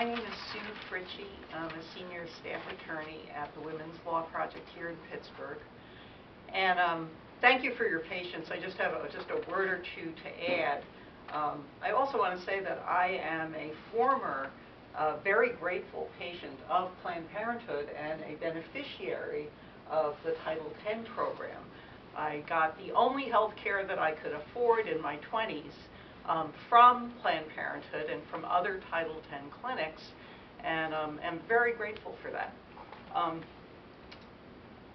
My name is Sue Frietsche. I'm a senior staff attorney at the Women's Law Project here in Pittsburgh. And thank you for your patience. I just have a word or two to add. I also want to say that I am a former, very grateful patient of Planned Parenthood and a beneficiary of the Title X program. I got the only health care that I could afford in my 20s from Planned Parenthood and from other Title X clinics, and am very grateful for that.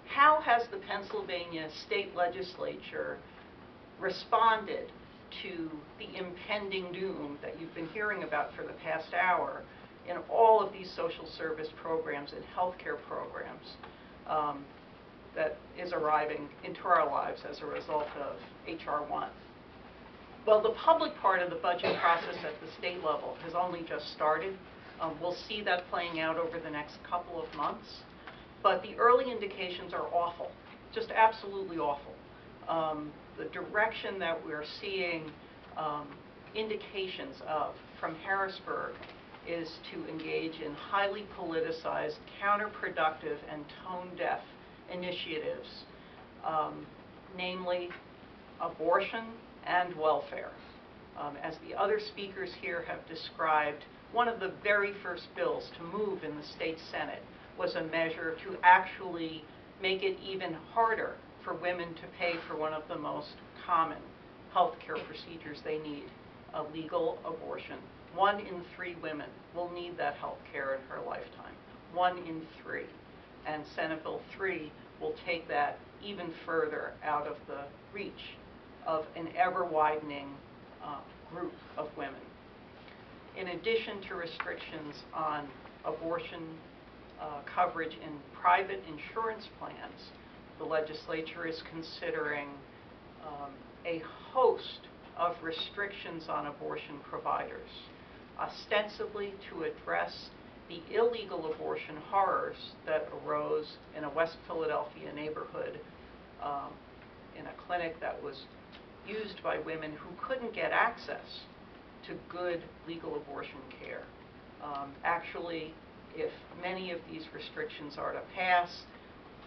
How has the Pennsylvania State Legislature responded to the impending doom that you've been hearing about for the past hour in all of these social service programs and healthcare programs that is arriving into our lives as a result of H.R. 1? Well, the public part of the budget process at the state level has only just started. We'll see that playing out over the next couple of months. But the early indications are awful, just absolutely awful. The direction that we're seeing indications of from Harrisburg is to engage in highly politicized, counterproductive, and tone-deaf initiatives, namely abortion and welfare. As the other speakers here have described, one of the very first bills to move in the state Senate was a measure to actually make it even harder for women to pay for one of the most common health care procedures they need, a legal abortion. 1 in 3 women will need that health care in her lifetime. 1 in 3. And Senate Bill 3 will take that even further out of the reach of an ever-widening group of women. In addition to restrictions on abortion coverage in private insurance plans, the legislature is considering a host of restrictions on abortion providers, ostensibly to address the illegal abortion horrors that arose in a West Philadelphia neighborhood in a clinic that was used by women who couldn't get access to good legal abortion care. Actually, if many of these restrictions are to pass,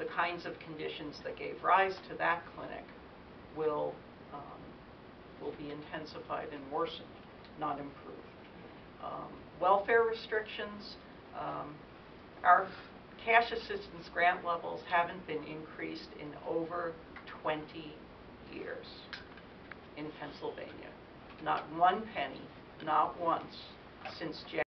the kinds of conditions that gave rise to that clinic will be intensified and worsened, not improved. Welfare restrictions, our cash assistance grant levels haven't been increased in over 20 years in Pennsylvania. Not 1 penny, not once, since January.